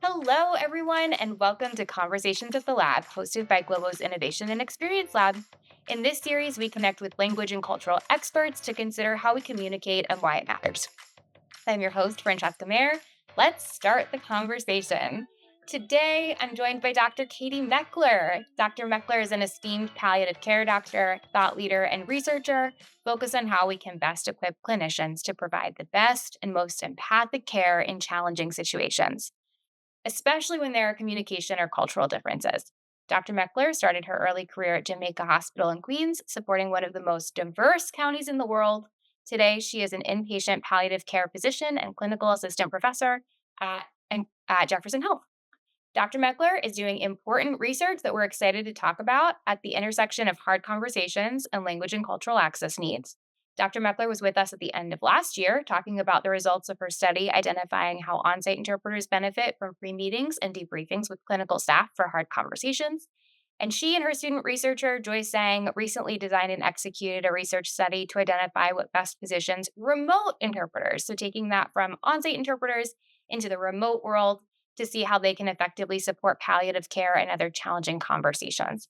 Hello, everyone, and welcome to Conversations at the Lab, hosted by Globo's Innovation and Experience Lab. In this series, we connect with language and cultural experts to consider how we communicate and why it matters. I'm your host, Francesca Mayer. Let's start the conversation. Today, I'm joined by Dr. Katie Mechler. Dr. Mechler is an esteemed palliative care doctor, thought leader, and researcher focused on how we can best equip clinicians to provide the best and most empathic care in challenging situations, especially when there are communication or cultural differences. Dr. Meckler started her early career at Jamaica Hospital in Queens, supporting one of the most diverse counties in the world. Today, she is an inpatient palliative care physician and clinical assistant professor at Jefferson Health. Dr. Meckler is doing important research that we're excited to talk about at the intersection of hard conversations and language and cultural access needs. Dr. Meckler was with us at the end of last year talking about the results of her study identifying how on-site interpreters benefit from free meetings and debriefings with clinical staff for hard conversations. And she and her student researcher, Joy Sang, recently designed and executed a research study to identify what best positions remote interpreters, so taking that from on-site interpreters into the remote world to see how they can effectively support palliative care and other challenging conversations.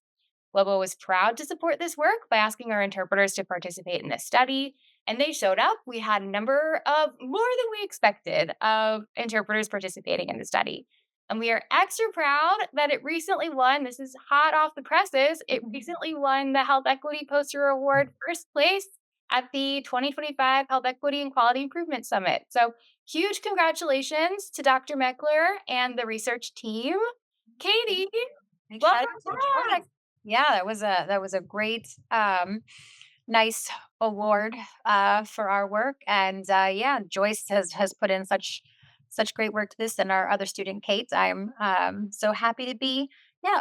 Globo was proud to support this work by asking our interpreters to participate in this study, and they showed up. We had a number of more than we expected of interpreters participating in the study. And we are extra proud that it recently won. This is hot off the presses. It recently won the Health Equity Poster Award first place at the 2025 Health Equity and Quality Improvement Summit. So, huge congratulations to Dr. Meckler and the research team. Katie, welcome Excited to back. join. Yeah, that was a great, nice award for our work, and yeah, Joyce has put in such great work to this, and our other student Kate. I'm so happy to be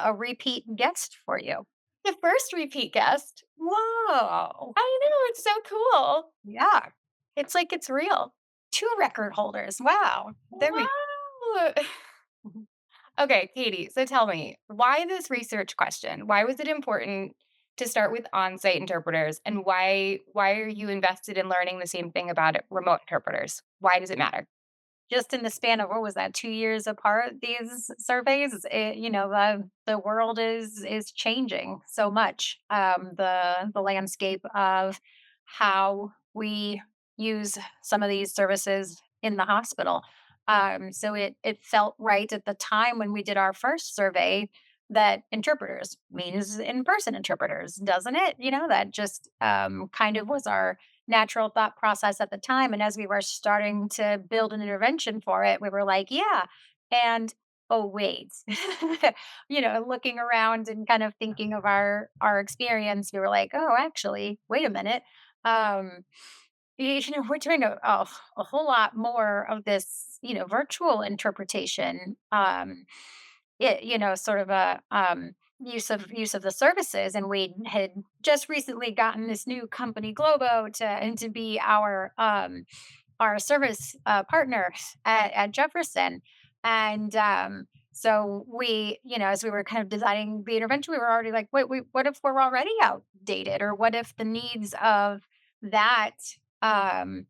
a repeat guest for you. The first repeat guest. Whoa! I know, it's so cool. Yeah, It's like it's real. two record holders. Wow, there we. Wow. Okay, Katie, so tell me, why this research question? Why was it important to start with on-site interpreters, and why are you invested in learning the same thing about remote interpreters? Why does it matter? Just in the span of what was that, 2 years apart? These surveys, the world is changing so much. The landscape of how we use some of these services in the hospital. So it felt right at the time when we did our first survey that interpreters means in person interpreters, doesn't it? That just kind of was our natural thought process at the time. And as we were starting to build an intervention for it, we were like, yeah. And oh, wait, looking around and kind of thinking of our experience, we were like, oh, actually, wait a minute. Um, we're doing a whole lot more of this, virtual interpretation. Sort of a use of the services, and we had just recently gotten this new company Globo to be our service partner at Jefferson. And so we, as we were kind of designing the intervention, we were already like, what if we're already outdated, or what if the needs of that um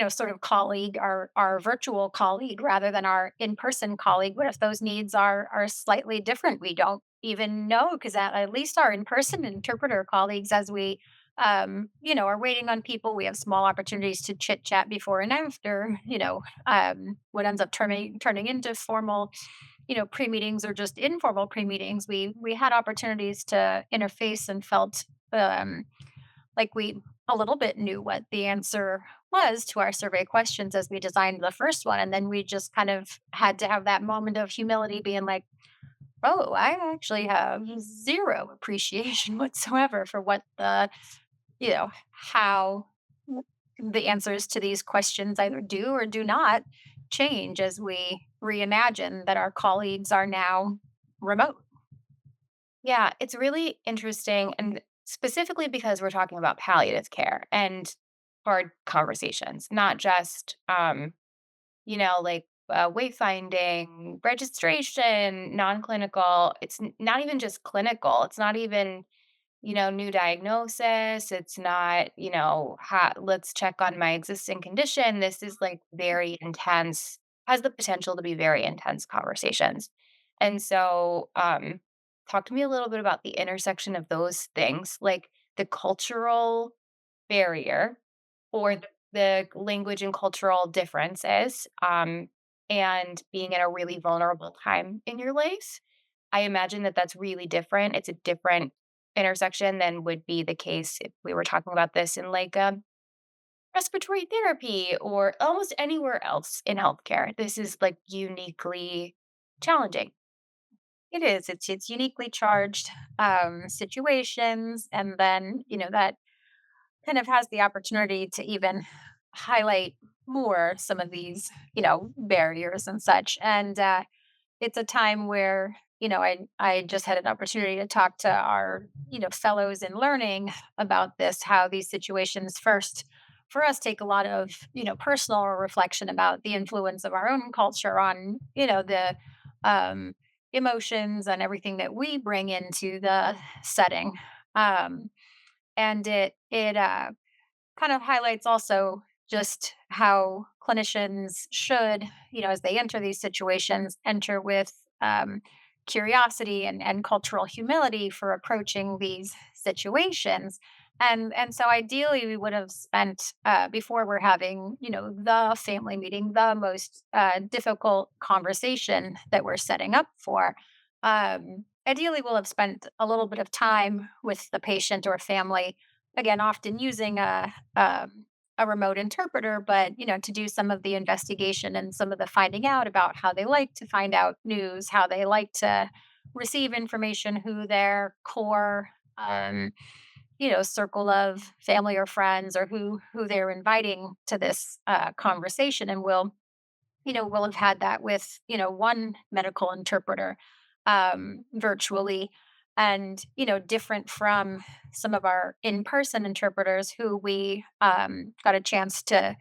sort of colleague, our virtual colleague rather than our in-person colleague, what if those needs are slightly different? We don't even know, because at least our in-person interpreter colleagues, as we are waiting on people, we have small opportunities to chit chat before and after, what ends up turning into formal, pre-meetings or just informal pre-meetings. We had opportunities to interface and felt like we a little bit knew what the answer was to our survey questions as we designed the first one. And then we just kind of had to have that moment of humility, being like, oh, I actually have zero appreciation whatsoever for what how the answers to these questions either do or do not change as we reimagine that our colleagues are now remote. Yeah, it's really interesting, and specifically because we're talking about palliative care and hard conversations, not just like wayfinding, registration, non-clinical. It's not even just clinical. It's not even new diagnosis. It's not let's check on my existing condition. This is like very intense has the potential to be very intense conversations. And so, talk to me a little bit about the intersection of those things, like the cultural barrier or the language and cultural differences, and being in a really vulnerable time in your life. I imagine that that's really different. It's a different intersection than would be the case if we were talking about this in like respiratory therapy or almost anywhere else in healthcare. This is like uniquely challenging. It is. It's uniquely charged situations, and then that kind of has the opportunity to even highlight more some of these barriers and such. And it's a time where I just had an opportunity to talk to our fellows in learning about this, how these situations first for us take a lot of personal reflection about the influence of our own culture on the um emotions and everything that we bring into the setting. um and it kind of highlights also just how clinicians should, as they enter these situations, enter with curiosity and cultural humility for approaching these situations. And so ideally we would have spent before we're having the family meeting, the most difficult conversation that we're setting up for. Ideally we'll have spent a little bit of time with the patient or family, again, often using a remote interpreter, but to do some of the investigation and some of the finding out about how they like to find out news, how they like to receive information, who their core circle of family or friends, or who they're inviting to this conversation. And we'll have had that with one medical interpreter virtually, and different from some of our in-person interpreters who we got a chance to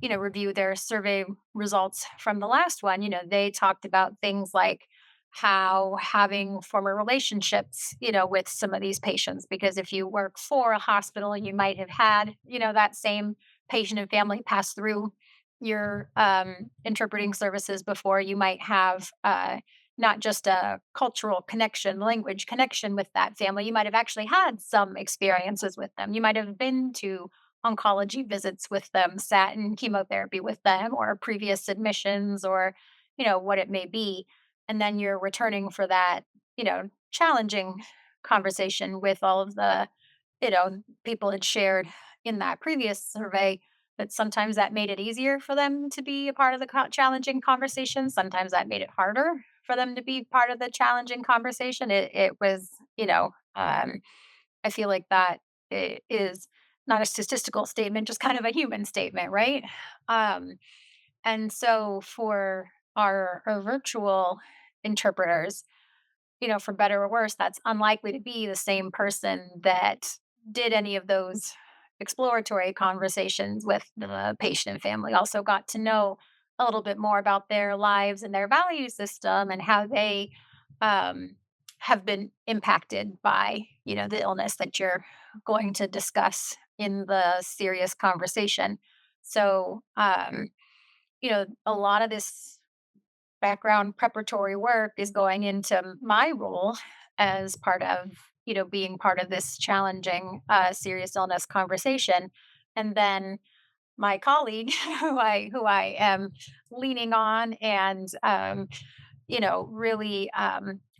review their survey results from the last one. They talked about things like how having former relationships with some of these patients, because if you work for a hospital, you might have had that same patient and family pass through your interpreting services before. You might have not just a cultural connection, language connection with that family. You might have actually had some experiences with them. You might have been to oncology visits with them, sat in chemotherapy with them, or previous admissions, or what it may be. And then you're returning for that challenging conversation with all of the people had shared in that previous survey, that sometimes that made it easier for them to be a part of the challenging conversation. Sometimes that made it harder for them to be part of the challenging conversation. It was, I feel like that is not a statistical statement, just kind of a human statement, right? Um, and so for our virtual interpreters, for better or worse, that's unlikely to be the same person that did any of those exploratory conversations with the patient and family. Also got to know a little bit more about their lives and their value system, and how they um, have been impacted by the illness that you're going to discuss in the serious conversation. So a lot of this background preparatory work is going into my role as part of being part of this challenging serious illness conversation. And then my colleague who I am leaning on, and really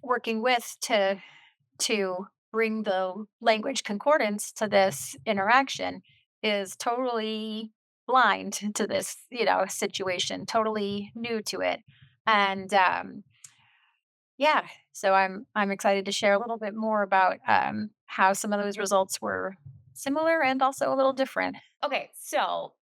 working with to bring the language concordance to this interaction, is totally blind to this situation, totally new to it. And yeah, so I'm excited to share a little bit more about how some of those results were similar and also a little different. Okay, so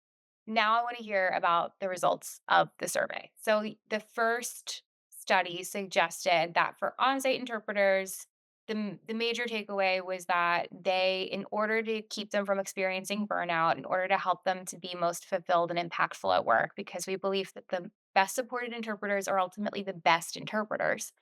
now I want to hear about the results of the survey. So the first study suggested that for on-site interpreters, the major takeaway was that they, in order to keep them from experiencing burnout, in order to help them to be most fulfilled and impactful at work, because we believe that the best supported interpreters are ultimately the best interpreters.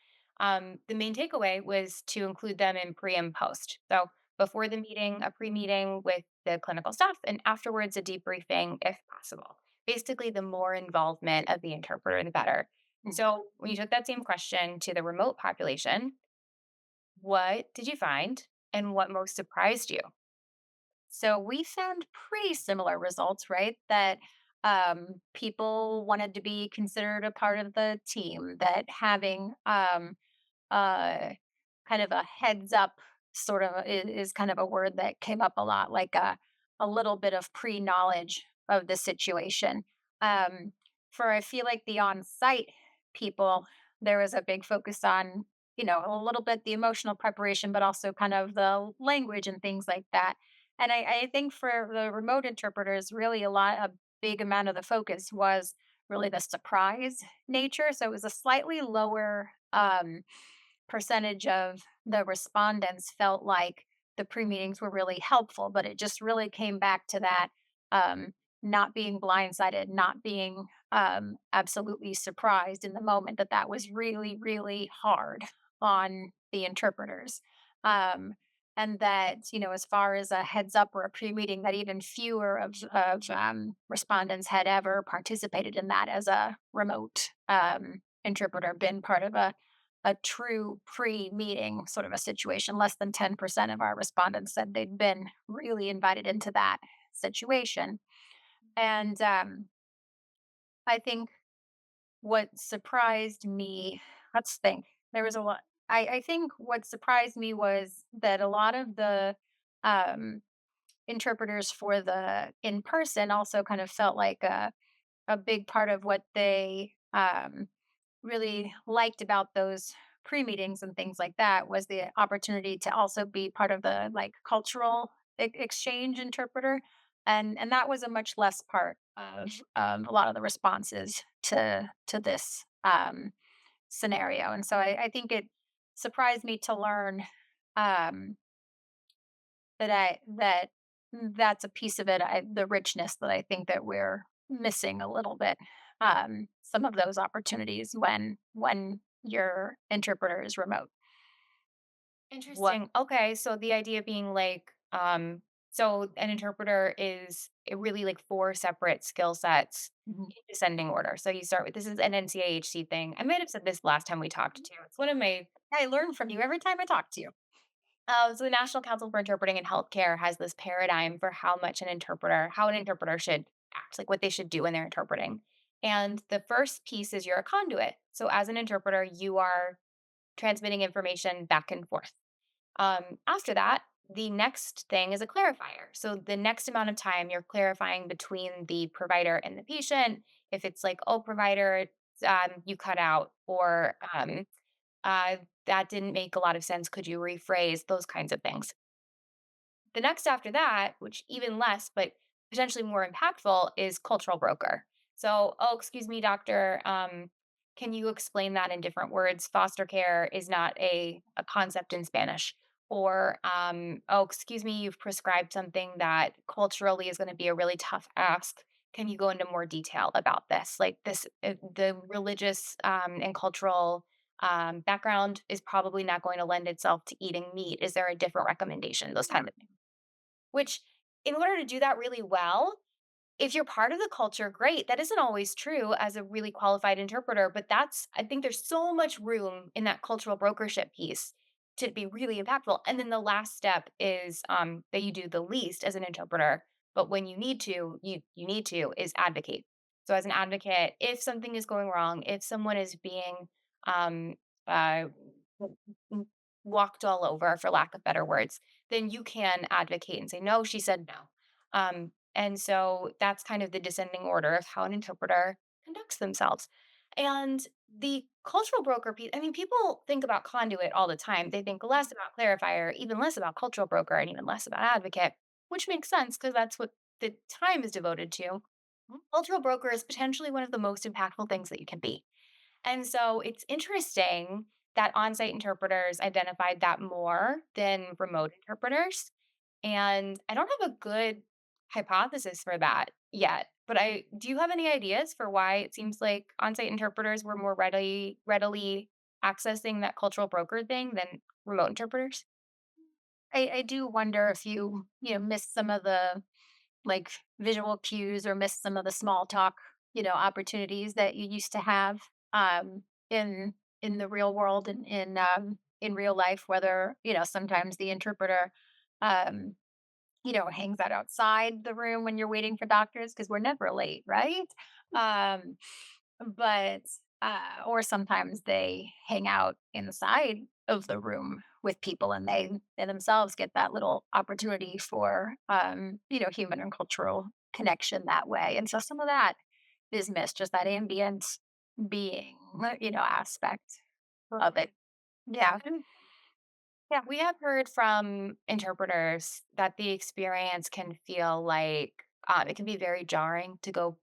The main takeaway was to include them in pre and post. So before the meeting, a pre meeting with the clinical staff, and afterwards, a debriefing if possible. Basically, the more involvement of the interpreter, the better. Mhm. So, when you took that same question to the remote population, what did you find and what most surprised you? So we found pretty similar results, right? That people wanted to be considered a part of the team, that having uh, kind of a heads up sort of is kind of a word that came up a lot, like a little bit of pre knowledge of the situation. Um, for I feel like the on site people, there was a big focus on, a little bit the emotional preparation, but also kind of the language and things like that. And I think for the remote interpreters, really a big amount of the focus was really the surprise nature. So it was a slightly lower percentage of the respondents felt like the pre-meetings were really helpful, but it just really came back to that um, not being blindsided, not being absolutely surprised in the moment, that was really, really hard on the interpreters. Um, and that, as far as a heads up or a pre-meeting, that even fewer of respondents had ever participated in that as a remote interpreter, been part of a true pre-meeting sort of a situation. Less than 10% of our respondents said they'd been really invited into that situation. And I think what surprised me, let's think, there was a lot. I think what surprised me was that a lot of the um, interpreters for the in person also kind of felt like a big part of what they really liked about those pre-meetings and things like that was the opportunity to also be part of the like cultural exchange interpreter, and that was a much less part of a lot of the responses to this scenario. And so I think it surprised me to learn um that's a piece of it, the richness that I think that we're missing a little bit, some of those opportunities when your interpreter is remote. What Interesting. Okay, so the idea being like, so an interpreter is it really like four separate skill sets Mhm. in descending order. So you start with this is an NCAHC thing. I might have said this last time we talked too. It's one of my I learn from you every time I talk to you. so the National Council for Interpreting in Healthcare has this paradigm for how an interpreter should act, like what they should do when they're interpreting. And the first piece is you're a conduit. So as an interpreter, you are transmitting information back and forth. After that, the next thing is a clarifier. So the next amount of time you're clarifying between the provider and the patient. If it's like, oh, provider, you cut out, or uh, that didn't make a lot of sense. Could you rephrase those kinds of things? The next after that, which even less, but potentially more impactful, is cultural broker. So, oh, excuse me, doctor. Can you explain that in different words? Foster care is not a concept in Spanish. Or, oh, excuse me, you've prescribed something that culturally is going to be a really tough ask. Can you go into more detail about this? Like this, the religious and cultural background is probably not going to lend itself to eating meat. Is there a different recommendation? Those kind of things. Which, in order to do that really well, if you're part of the culture, great. That isn't always true as a really qualified interpreter, but I think there's so much room in that cultural brokership piece to be really impactful. And then the last step is that you do the least as an interpreter, but when you need to, you need to is advocate. So as an advocate, if something is going wrong, if someone is being um, uh, w- w- walked all over, for lack of better words, then you can advocate and say, no, she said no. And so that's kind of the descending order of how an interpreter conducts themselves. And the cultural broker piece, I mean, people think about conduit all the time. They think less about clarifier, even less about cultural broker, and even less about advocate, which makes sense because that's what the time is devoted to. Cultural broker is potentially one of the most impactful things that you can be. And so it's interesting that on-site interpreters identified that more than remote interpreters. And I don't have a good hypothesis for that yet. But I do you have any ideas for why it seems like on-site interpreters were more readily accessing that cultural broker thing than remote interpreters? I do wonder if you missed some of like visual cues or miss some of the small talk, opportunities that you used to have in the real world and in real life, whether, sometimes the interpreter um hangs out outside the room when you're waiting for doctors because we're never late, right? Um, but or sometimes they hang out inside of the room with people and they themselves get that little opportunity for human and cultural connection that way. And so some of that is missed, just that ambient being, aspect of it. Yeah. Yeah, we have heard from interpreters that the experience can feel like it can be very jarring to go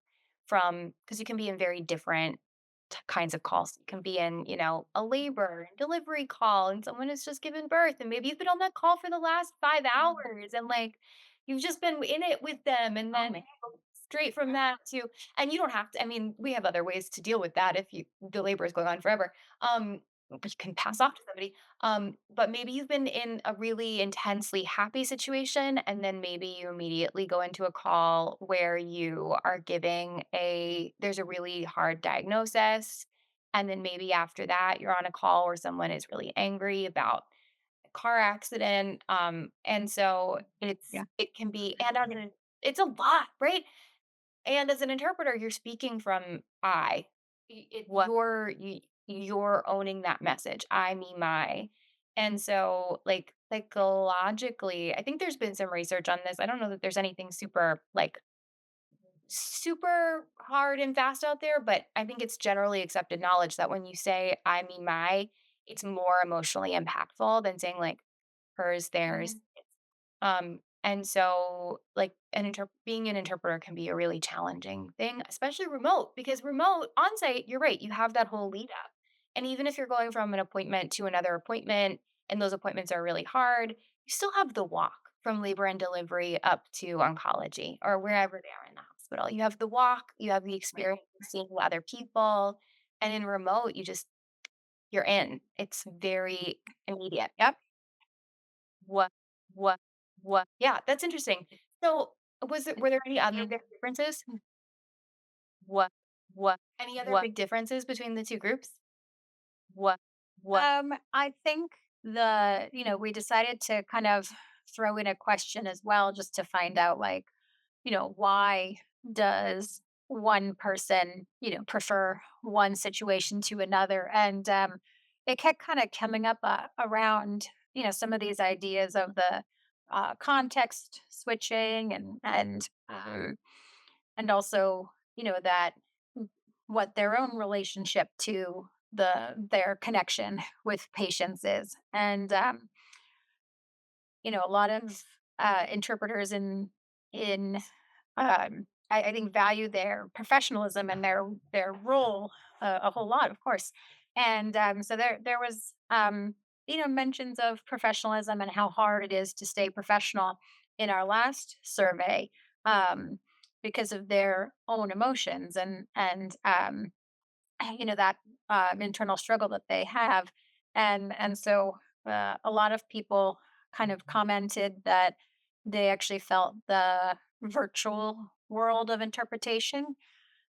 from because you can be in very different kinds of calls. You can be in, a labor and delivery call, and someone has just given birth, and maybe you've been on that call for the last 5 hours, and like you've just been in it with them, and Oh then man. straight from that to, and you don't have to. I mean, we have other ways to deal with that if the labor is going on forever. But you can pass off to somebody but maybe you've been in a really intensely happy situation, and then maybe you immediately go into a call where you are giving there's a really hard diagnosis. And then maybe after that, you're on a call where someone is really angry about a car accident. And so Yeah. it can be, and it's a lot, right? And as an interpreter, you're speaking from I. You're owning that message. I, me, my. And so, like psychologically, I think there's been some research on this. I don't know that there's anything super hard and fast out there, but I think it's generally accepted knowledge that when you say I, me, my, it's more emotionally impactful than saying like hers, theirs. Mhm. And so like being an interpreter can be a really challenging thing, especially remote, because remote on-site, you're right, you have that whole lead up. And even if you're going from an appointment to another appointment and those appointments are really hard, you still have the walk from labor and delivery up to oncology or wherever they are in the hospital. You have the walk, you have the Right. experience of seeing other people. And in remote, you're in. It's very immediate. Yep. What what yeah, that's interesting. So, were there any other Mhm. big differences? What? Any other big differences between the 2 groups? What I think we decided to kind of throw in a question as well, just to find out, like, why does one person, prefer one situation to another? And it kept kind of coming up around, some of these ideas of the context switching and also, that what their own relationship to their connection with patients is. And a lot of interpreters in I think value their professionalism and their role a whole lot, of course. And so there was mentions of professionalism and how hard it is to stay professional in our last survey, um, because of their own emotions and that internal struggle that they have. And so a lot of people kind of commented that they actually felt the virtual world of interpretation,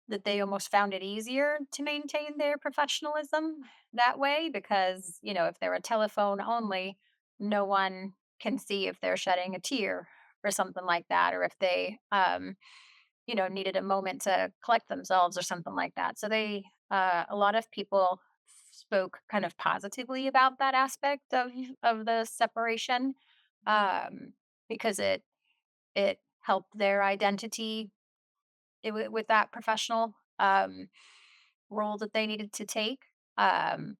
that they almost found it easier to maintain their professionalism that way, because if they're a telephone only, no one can see if they're shedding a tear or something like that, or if they needed a moment to collect themselves or something like that. So a lot of people spoke kind of positively about that aspect of the separation, um, because it helped their identity with that professional role that they needed to take, and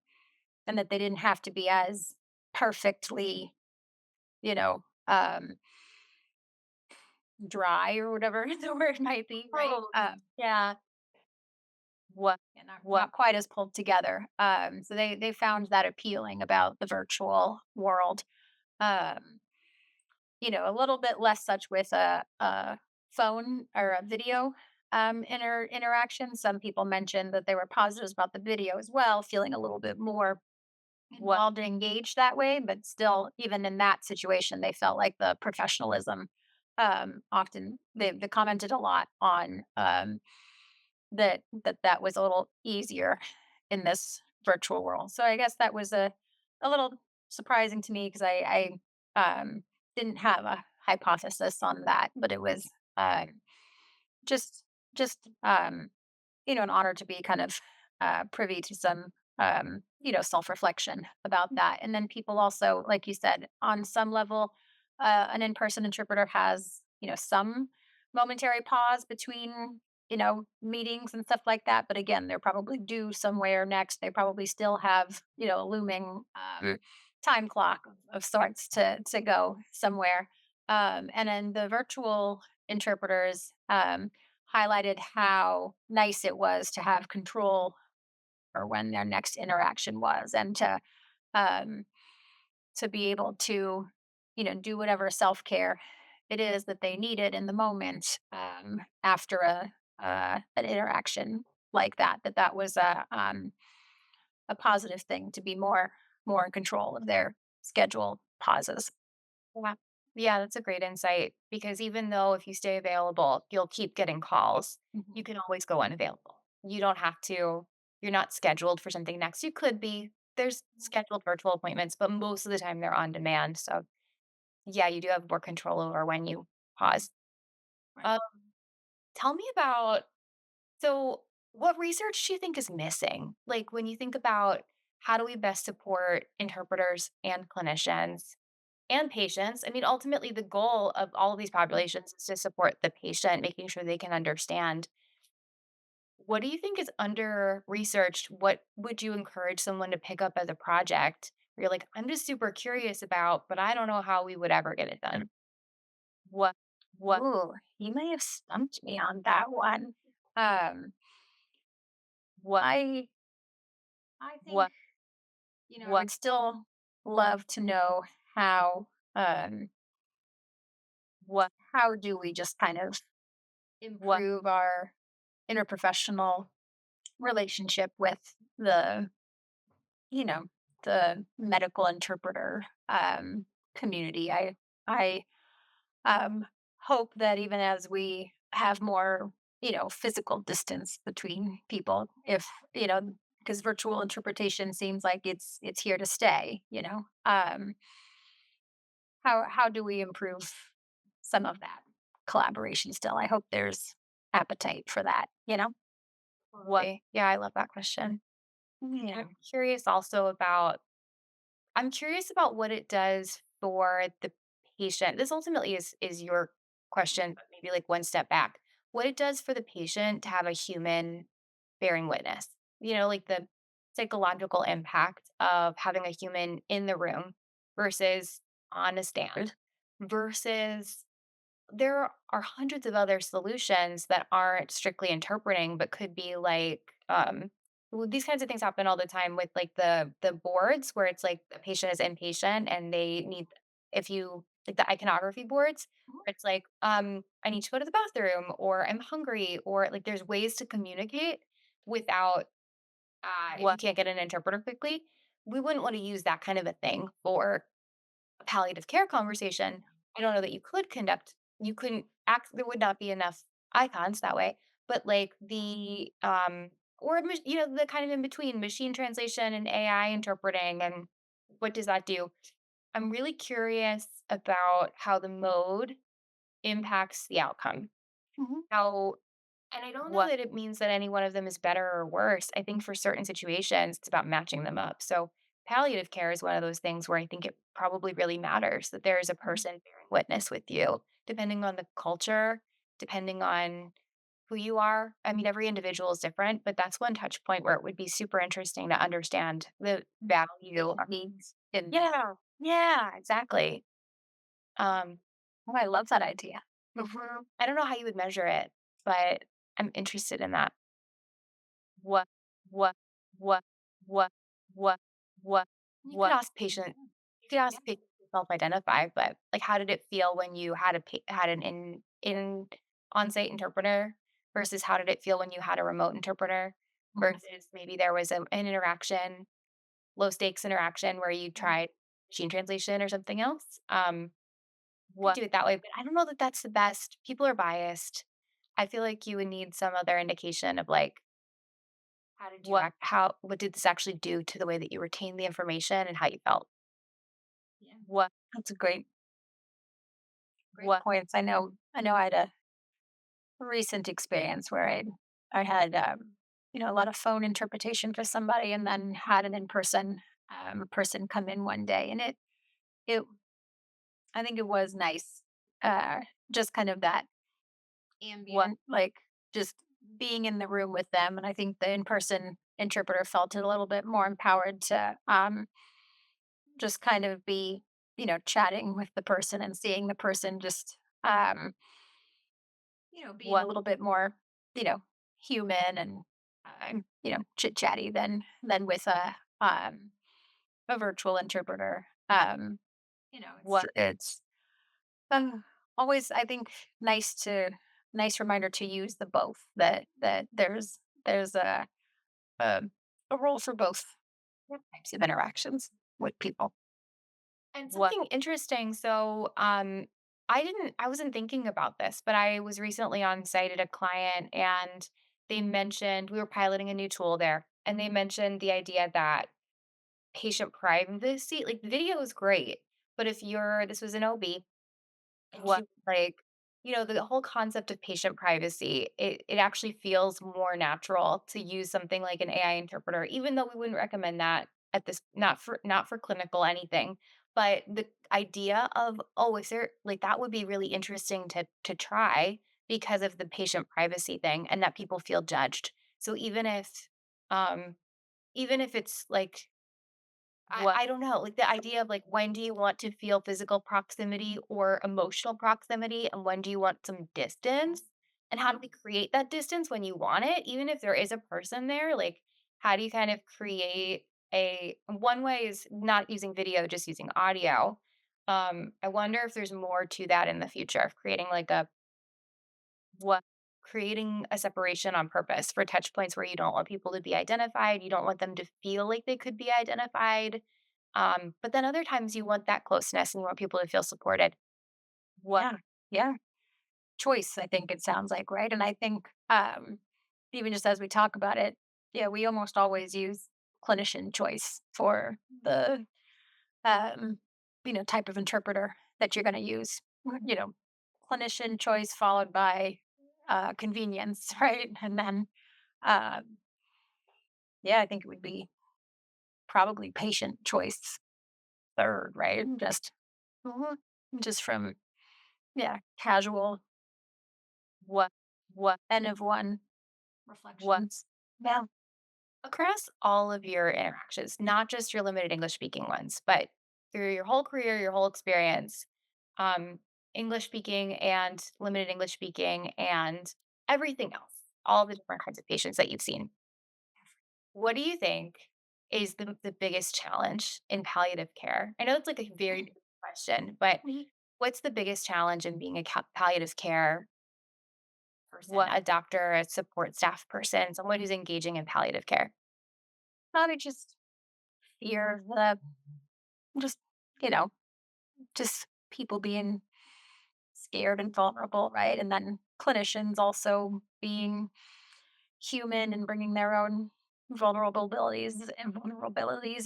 that they didn't have to be as perfectly, you know, um, dry or whatever the word might be, right? Oh, yeah. What And not quite as pulled together. So they found that appealing about the virtual world. Um, a little bit less such with a phone or a video interaction. Some people mentioned that they were positives about the video as well, feeling a little bit more involved and engaged that way. But still, even in that situation, they felt like the professionalism often they commented a lot on that was a little easier in this virtual world. So I guess that was a little surprising to me because I didn't have a hypothesis on that, but it was just just an honor to be kind of privy to some self reflection about that. And then people also, like you said, on some level, an in person interpreter has some momentary pause between meetings and stuff like that. But again, they're probably due somewhere next. They probably still have a looming time clock of sorts to go somewhere. And then the virtual interpreters. Highlighted how nice it was to have control or when their next interaction was and um to be able to do whatever self-care it is that they needed in the moment after an interaction like that was a positive thing to be more in control of their schedule pauses. Yeah. Yeah, that's a great insight because even though if you stay available, you'll keep getting calls, Mhm. you can always go unavailable. You don't have to, you're not scheduled for something next. You could be. There's scheduled virtual appointments, but most of the time they're on demand. So, yeah, you do have more control over when you pause. Right. Um, Tell me about so what research do you think is missing? Like when you think about how do we best support interpreters and clinicians and patients. I mean, ultimately, the goal of all of these populations is to support the patient, making sure they can understand. What do you think is under researched? What would you encourage someone to pick up as a project where you're like, I'm just super curious about, but I don't know how we would ever get it done? What, what, Ooh, you may have stumped me on that one. Um, what, I think what, I would still love to know how um what, how do we just kind of what, improve our interprofessional relationship with the you know the medical interpreter community. I hope that even as we have more physical distance between people, if because virtual interpretation seems like it's here to stay, how do we improve some of that collaboration still? I hope there's appetite for that. what? Yeah, I love that question. Yeah. I'm curious I'm curious about what it does for the patient. This ultimately is your question, but maybe like one step back. What it does for the patient to have a human bearing witness. Like the psychological impact of having a human in the room versus on a stand versus there are hundreds of other solutions that aren't strictly interpreting, but could be like, these kinds of things happen all the time with like the boards where it's like the patient is inpatient and they need if you like the iconography boards where it's like, I need to go to the bathroom or I'm hungry or like there's ways to communicate without if you can't get an interpreter quickly. We wouldn't want to use that kind of a thing for a palliative care conversation. I don't know that you couldn't act there would not be enough icons that way, but like the kind of in between machine translation and AI interpreting and what does that do? I'm really curious about how the mode impacts the outcome. Mhm. How and I don't know that it means that any one of them is better or worse. I think for certain situations, it's about matching them up. So, palliative care is one of those things where I think it probably really matters that there is a Mhm. person bearing witness with you, depending on the culture, depending on who you are. I mean, every individual is different, but that's one touch point where it would be super interesting to understand the value. Patient needs in that. Yeah, yeah, exactly. Um, Oh, I love that idea. I don't know how you would measure it, but I'm interested in that. What what what what what what You could what ask patient you could yeah. ask patients to self-identify, but, like, how did it feel when you had an on-site interpreter versus how did it feel when you had a remote interpreter Mhm. versus maybe there was an interaction, low stakes interaction where you tried machine translation or something else? could do it that way, but I don't know that that's the best. People are biased. I feel like you would need some other indication of like what did this actually do to the way that you retained the information and how you felt? Yeah. That's a great points. I know I had a recent experience where I had a lot of phone interpretation for somebody and then had an in-person person come in one day, and it I think it was nice. Uh just kind of that ambient, like, just being in the room with them, and I think the in-person interpreter felt a little bit more empowered to just kind of be, chatting with the person and seeing the person just being a little bit more, you know, human and chit chatty than with a virtual interpreter. It's uh, always, I think, nice reminder to use the both, that there's a a role for both types of interactions with people. And something interesting, so, I wasn't thinking about this, but I was recently on site at a client, and they mentioned we were piloting a new tool there, and they mentioned the idea that patient privacy like, the video is great, but if you're this was an OB, and she was like, the whole concept of patient privacy, it actually feels more natural to use something like an AI interpreter, even though we wouldn't recommend that at this not for clinical anything. But the idea of, oh, is there like that would be really interesting to try because of the patient privacy thing and that people feel judged. So um even if it's like I don't know, like, the idea of, like, when do you want to feel physical proximity or emotional proximity, and when do you want some distance? And how do we create that distance when you want it? Even if there is a person there, like, how do you kind of create a one way is not using video, just using audio. I wonder if there's more to that in the future of creating, like, what creating a separation on purpose for touch points where you don't want people to be identified, you don't want them to feel like they could be identified. But then other times you want that closeness and you want people to feel supported. Yeah, yeah. Choice, I think it sounds like, right? And I think, even just as we talk about it, yeah, we almost always use clinician choice for the, um, type of interpreter that you're going to use. Clinician choice followed by convenience, right? And then, um, yeah, I think it would be probably patient choice third, right? Mhm. Just from, yeah, casual What what N of one what reflections. Yeah. across all of your interactions, not just your limited English speaking ones, but through your whole career, your whole experience, um, English speaking and limited English speaking and everything else, all the different kinds of patients that you've seen. What do you think is the biggest challenge in palliative care? I know it's like a very big question, but Mhm. what's the biggest challenge in being a palliative care person, a doctor, a support staff person, someone who's engaging in palliative care? Probably just fear of the just, you know, just people being scared and vulnerable, right? And then clinicians also being human and bringing their own vulnerabilities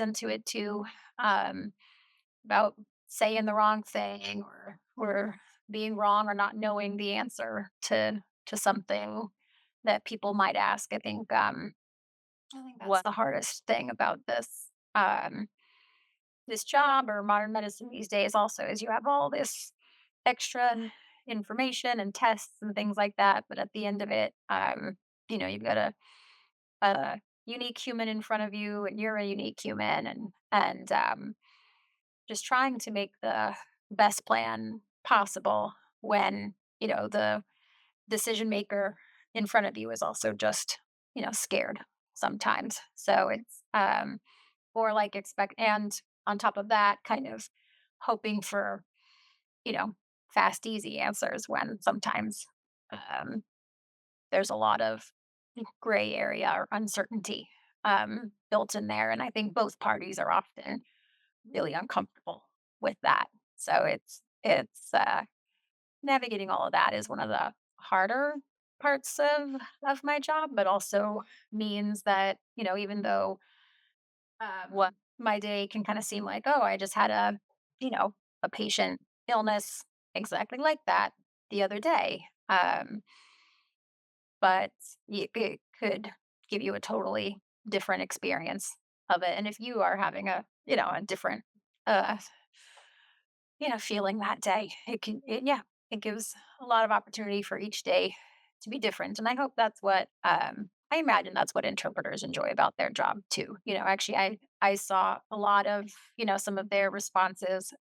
into it too. Um, about saying the wrong thing or being wrong or not knowing the answer to something that people might ask. I think that's What the hardest thing about this job or modern medicine these days also is you have all this extra information and tests and things like that, but at the end of it, you've got a unique human in front of you, and you're a unique human, and just trying to make the best plan possible when the decision maker in front of you is also just scared sometimes. So it's or like expect, and on top of that, kind of hoping for, you know, fast, easy answers when sometimes um, there's a lot of gray area or uncertainty built in there. And I think both parties are often really uncomfortable with that. So it's navigating all of that is one of the harder parts of my job, but also means that, even though my day can kind of seem like, oh, I just had a patient illness exactly like that the other day. But it could give you a totally different experience of it. And if you are having a different, uh, feeling that day, yeah, it gives a lot of opportunity for each day to be different. And I hope that's what, I imagine that's what interpreters enjoy about their job too. Actually, I saw a lot of, some of their responses,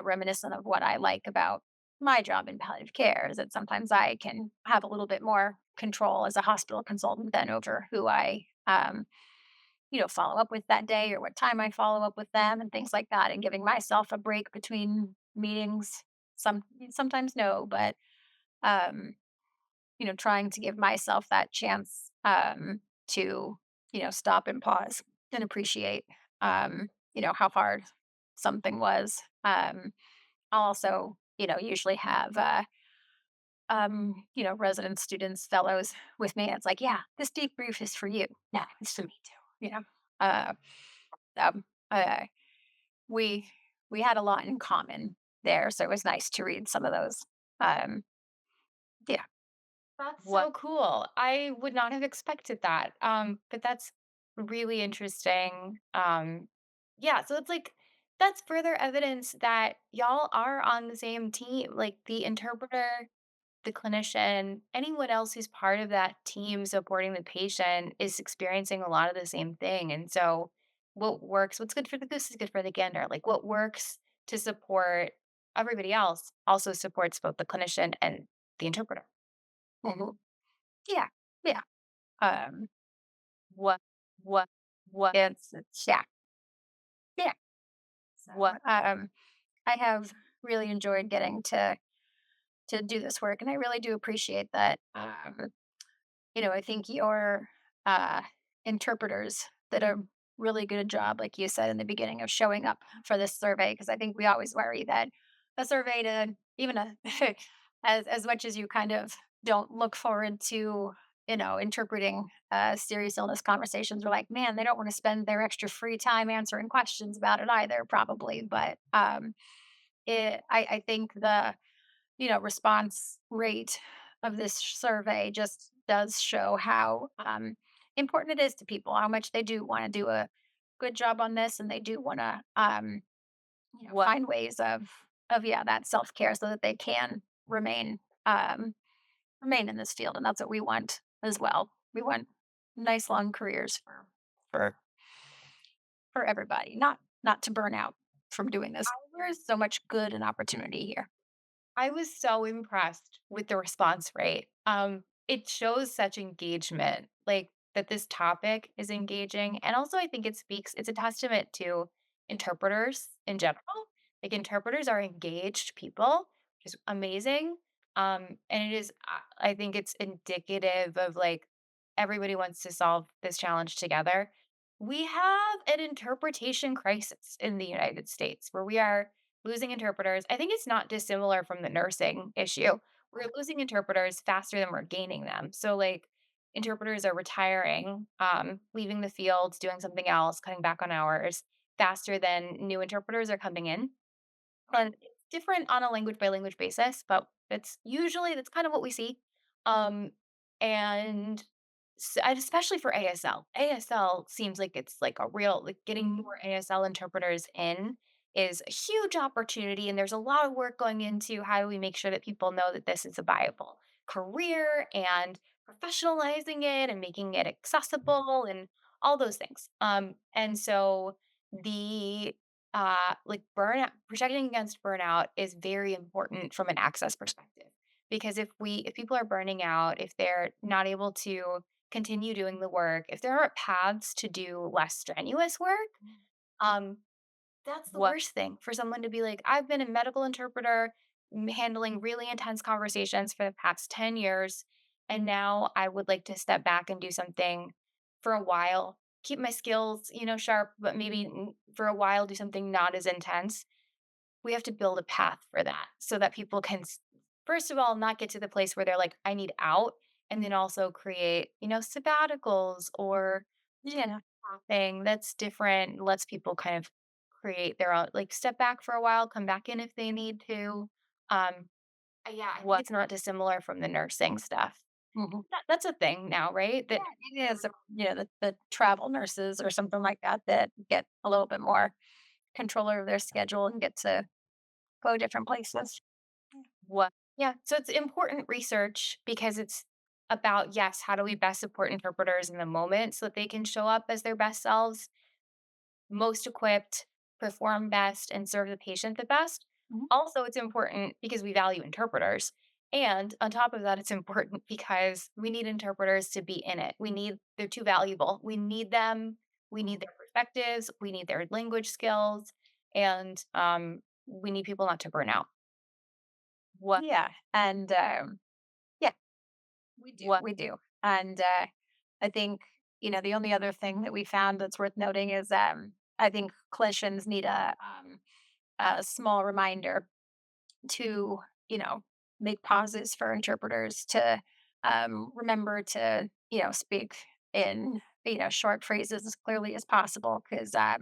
reminiscent of what I like about my job in palliative care is that sometimes I can have a little bit more control as a hospital consultant than over who I, follow up with that day or what time I follow up with them and things like that, and giving myself a break between meetings. Sometimes no, but um, trying to give myself that chance to, stop and pause and appreciate, how hard something was. I'll also, usually have, residents, students, fellows with me. And it's like, yeah, this debrief is for you. No, it's for me too. Uh, um, uh, we we had a lot in common there, so it was nice to read some of those. Um, yeah. That's What? so cool. I would not have expected that. But that's really interesting. Yeah, so it's like that's further evidence that y'all are on the same team. Like the interpreter, the clinician, anyone else who's part of that team supporting the patient is experiencing a lot of the same thing. And so what's good for the goose is good for the gander. Like what works to support everybody else also supports both the clinician and the interpreter. Mhm. Yeah, yeah. Um, what, what? It's yeah, yeah. So, I have really enjoyed getting to do this work, and I really do appreciate that. I think your uh, interpreters did a really good job, like you said in the beginning, of showing up for this survey. Because I think we always worry that a survey to even a as much as you kind of don't look forward to, interpreting serious illness conversations. We're like, man, they don't want to spend their extra free time answering questions about it either, probably. But I think the response rate of this survey just does show how important it is to people, how much they do want to do a good job on this, and they do want to, find ways of yeah, that self care so that they can remain um, remain in this field, and that's what we want as well. We want nice long careers for for everybody, not to burn out from doing this. There's so much good and opportunity here. I was so impressed with the response rate. It shows such engagement, like that this topic is engaging. And also, I think it's a testament to interpreters in general. Like, interpreters are engaged people, which is amazing. And I think it's indicative of like everybody wants to solve this challenge together. We have an interpretation crisis in the United States where we are losing interpreters. I think it's not dissimilar from the nursing issue. We're losing interpreters faster than we're gaining them. So, like, interpreters are retiring, leaving the field, doing something else, cutting back on hours faster than new interpreters are coming in. And it's different on a language by language basis, but that's kind of what we see. Um, and and especially for ASL. ASL seems like it's like a real like getting more ASL interpreters in is a huge opportunity, and there's a lot of work going into how do we make sure that people know that this is a viable career and professionalizing it and making it accessible and all those things. And so the like burnout protecting against burnout is very important from an access perspective because if people are burning out, if they're not able to continue doing the work, if there are paths to do less strenuous work, um that's the worst thing for someone to be like, I've been a medical interpreter handling really intense conversations for the past 10 years. And now I would like to step back and do something for a while, keep my skills, sharp, but maybe for a while do something not as intense. we have to build a path for that so that people can, first of all, not get to the place where they're like, I need out. And then also create, sabbaticals or Yeah. thing that's different, lets people kind of create their own, like step back for a while, come back in if they need to. Um, yeah, I think it's not dissimilar from the nursing stuff. Mhm. That's a thing now, right? Yeah, That it is, the travel nurses or something like that that get a little bit more control over their schedule and get to go different places. what? Yeah, so it's important research because it's about, yes, how do we best support interpreters in the moment so that they can show up as their best selves, most equipped, perform best, and serve the patient the best. Mhm. Also, it's important because we value interpreters. And on top of that, it's important because we need interpreters to be in it. They're too valuable. We need them. We need their perspectives. We need their language skills. And we need people not to burn out. What, Yeah, and, yeah, what, we do, and, I think, the only other thing that we found that's worth noting is, I think clinicians need a small reminder to, you know, make pauses for interpreters to remember to, speak in, short phrases as clearly as possible. Cause, I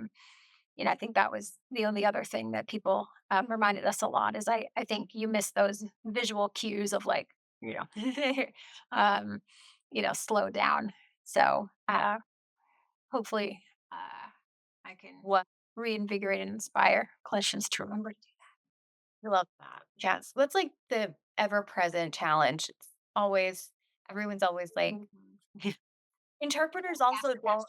think that was the only other thing that people reminded us a lot is I think you miss those visual cues of like, you know, um, slow down. So hopefully I can what? reinvigorate and inspire clinicians to remember to do I love that. Yes. That's like the ever present challenge. It's always, everyone's always that. like, Mhm. interpreters also don't.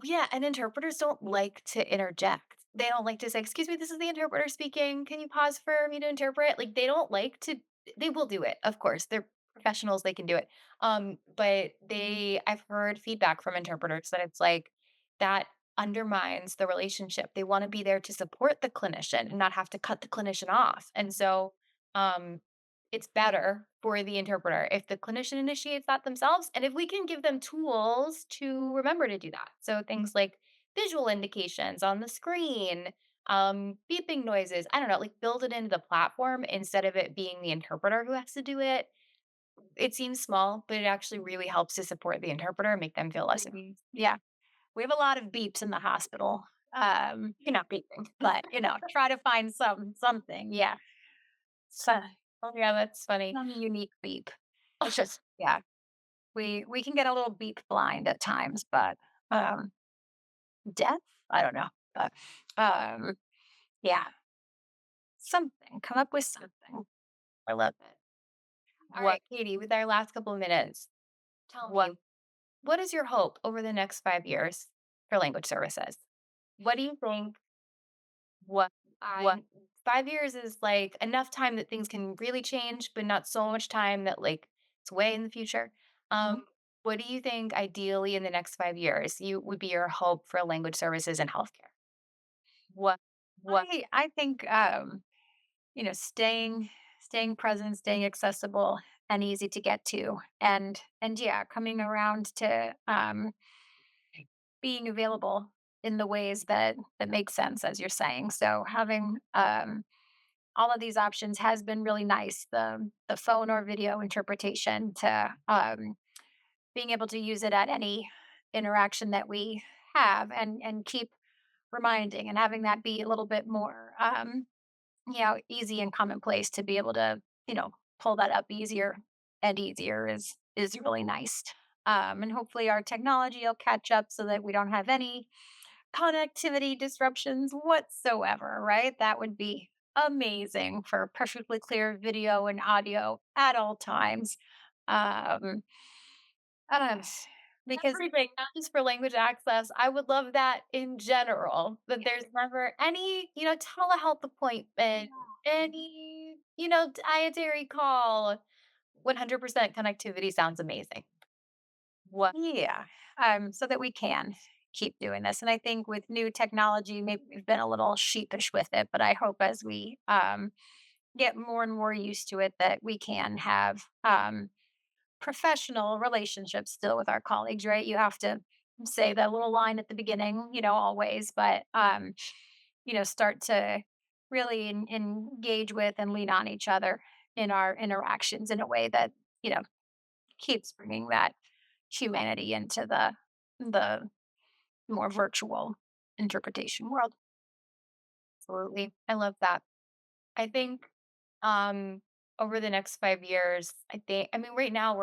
Yeah, and interpreters don't like to interject. They don't like to say, "Excuse me, this is the interpreter speaking. Can you pause for me to interpret?" Like, they don't like to. They will do it, of course. They're professionals, they can do it. But I've heard feedback from interpreters that it's like that undermines the relationship. They wanna be there to support the clinician and not have to cut the clinician off. And so, um, it's better for the interpreter if the clinician initiates that themselves and if we can give them tools to remember to do that. So things like visual indications on the screen, beeping noises, I don't know, like build it into the platform instead of it being the interpreter who has to do it. It seems small, but it actually really helps to support the interpreter and make them feel less. Mhm. Yeah. We have a lot of beeps in the hospital. You're not beeping. But try to find something. Yeah. So, Oh yeah, that's funny. some unique beep. It's just, yeah. We can get a little beep blind at times, but death? I don't know. But um yeah, something. Come up with something. I love it. All right, Katie, with our last couple of minutes, tell me, what is your hope over the next 5 years for language services? What do you think? What what 5 years is like enough time that things can really change, but not so much time that like it's way in the future. Mhm. What do you think ideally in the next 5 years you would be your hope for language services and healthcare? What what I think staying present, staying accessible and easy to get to. And yeah, coming around to being available in the ways that make sense as you're saying. So having all of these options has been really nice. The phone or video interpretation to being able to use it at any interaction that we have and keep reminding and having that be a little bit more easy and commonplace to be able to, pull that up easier and easier is really nice. And hopefully our technology will catch up so that we don't have any connectivity disruptions whatsoever, right? That would be amazing for perfectly clear video and audio at all times. Um, uh, because everything, not just for language access. I would love that in general, that yeah, there's never any, telehealth appointment, any, dietary call. 100% connectivity sounds amazing. What? yeah, so that we can keep doing this. And I think with new technology, maybe we've been a little sheepish with it, but I hope as we get more and more used to it, that we can have professional relationships still with our colleagues, right? You have to say that little line at the beginning, always, but start to really engage with and lean on each other in our interactions in a way that, you know, keeps bringing that humanity into the more virtual interpretation world. Absolutely. I love that. I think um over the next 5 years, I mean, right now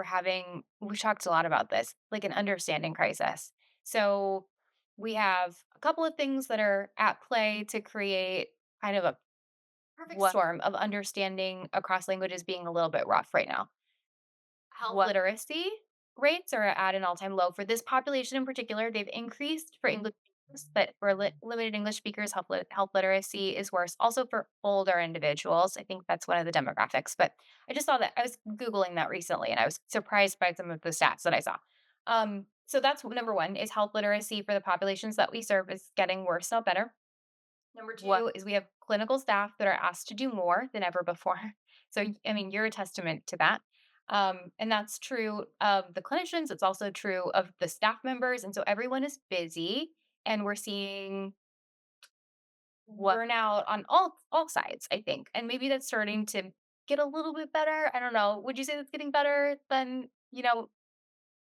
we talked a lot about this, like an understanding crisis. So we have a couple of things that are at play to create kind of a perfect storm of understanding across languages being a little bit rough right now. Health literacy rates are at an all-time low for this population in particular. They've increased for English speakers, but for limited English speakers, health literacy is worse. Also for older individuals, I think that's one of the demographics. But I just saw that I was googling that recently, and I was surprised by some of the stats that I saw. So that's number one: is health literacy for the populations that we serve is getting worse, not better. Number two is we have clinical staff that are asked to do more than ever before. So, I mean, you're a testament to that. And that's true of the clinicians. It's also true of the staff members. And so everyone is busy, and we're seeing burnout on all sides, I think. And maybe that's starting to get a little bit better. I don't know. Would you say that's getting better than, a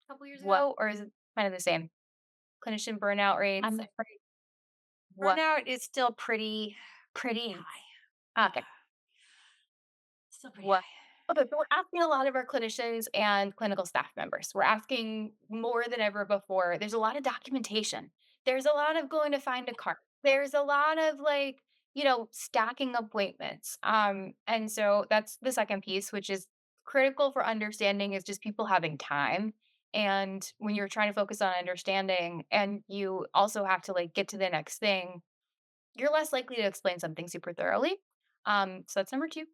couple years ago? Or is it kind of the same? Clinician burnout rates. I'm afraid burnout is still pretty high. Okay. Still pretty high. Okay, so we're asking a lot of our clinicians and clinical staff members. We're asking more than ever before. There's a lot of documentation. There's a lot of going to find a cart. There's a lot of like, stacking appointments. And so that's the second piece, which is critical for understanding is just people having time. And when you're trying to focus on understanding and you also have to like get to the next thing, you're less likely to explain something super thoroughly. So that's number two.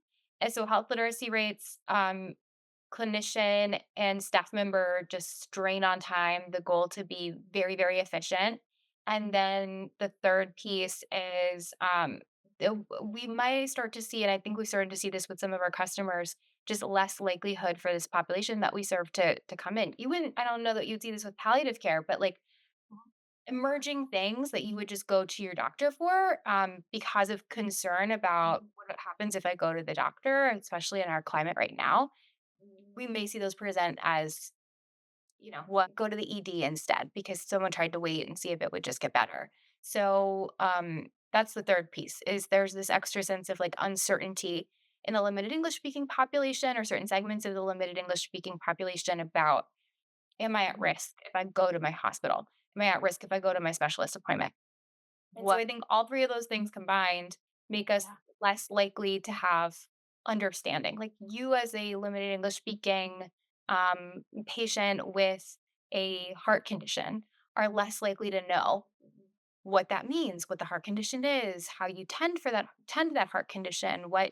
And so health literacy rates, clinician and staff member just strain on time, the goal to be very, very efficient. And then the third piece is we might start to see, and I think we started to see this with some of our customers, just less likelihood for this population that we serve to come in. You wouldn't, I don't know that you'd see this with palliative care, but like emerging things that you would just go to your doctor for, because of concern about what happens if I go to the doctor, especially in our climate right now. We may see those present as, go to the ED instead because someone tried to wait and see if it would just get better. So that's the third piece is there's this extra sense of like uncertainty in the limited English speaking population or certain segments of the limited English speaking population about, am I at risk if I go to my hospital? Am I at risk if I go to my specialist appointment? And so I think all three of those things combined make us less likely to have understanding. Like you as a limited English speaking patient with a heart condition are less likely to know what that means, what the heart condition is, how you tend to that heart condition, what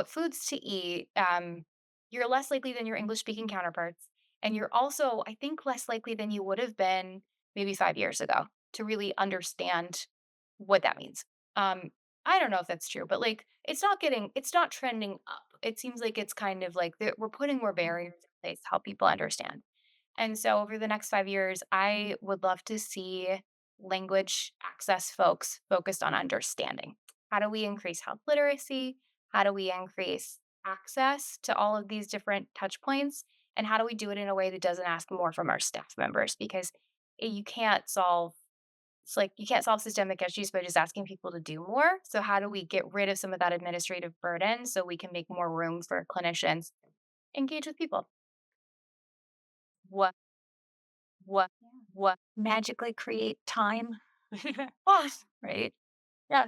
foods to eat. You're less likely than your English speaking counterparts. And you're also, I think, less likely than you would have been maybe 5 years ago to really understand what that means. Um, I don't know if that's true, but like it's not trending up. It seems like it's kind of like we're putting more barriers in place to help people understand. And so over the next 5 years, I would love to see language access folks focused on understanding. How do we increase health literacy? How do we increase access to all of these different touch points? And how do we do it in a way that doesn't ask more from our staff members? Because you can't solve it's like you can't solve systemic issues by just asking people to do more. So how do we get rid of some of that administrative burden so we can make more room for clinicians to engage with people? What what magically create time? Oh, Right? Yeah.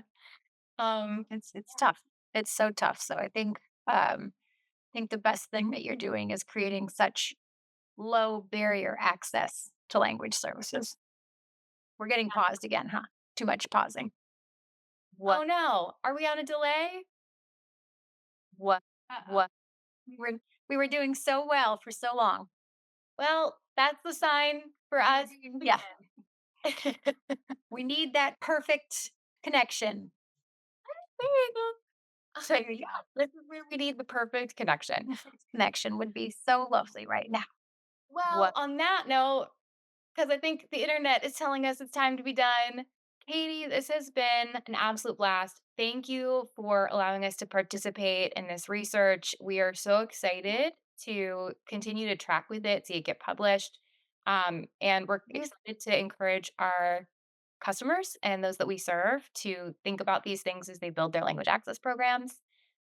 It's tough. It's so tough. So I think the best thing that you're doing is creating such low barrier access to language services. We're getting paused again, huh? Too much pausing. oh no. Are we on a delay? Uh-oh. We were doing so well for so long. Well, that's the sign for us. Yeah. We need that perfect connection. There you go. So here you go. This is where we need the perfect connection. Connection would be so lovely right now. Well, on that note, because I think the internet is telling us it's time to be done. Katie, this has been an absolute blast. Thank you for allowing us to participate in this research. We are so excited to continue to track with it, see it get published. And we're You excited to encourage our customers and those that we serve to think about these things as they build their language access programs.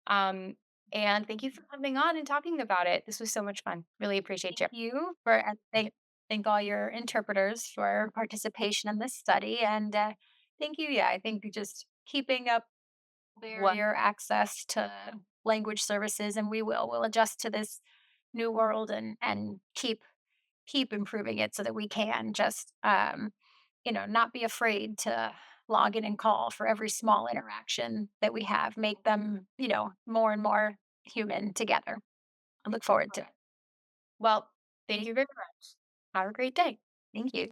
Um, and thank you for coming on and talking about it. This was so much fun. Really appreciate Thank you. you for and thank all your interpreters for participation in this study, and thank you. Yeah, I think just keeping up barrier access to language services, and we'll adjust to this new world and keep improving it so that we can just not be afraid to log in and call for every small interaction that we have, make them more and more human together. I look forward to it. Well, thank you very much. Have a great day. Thank you.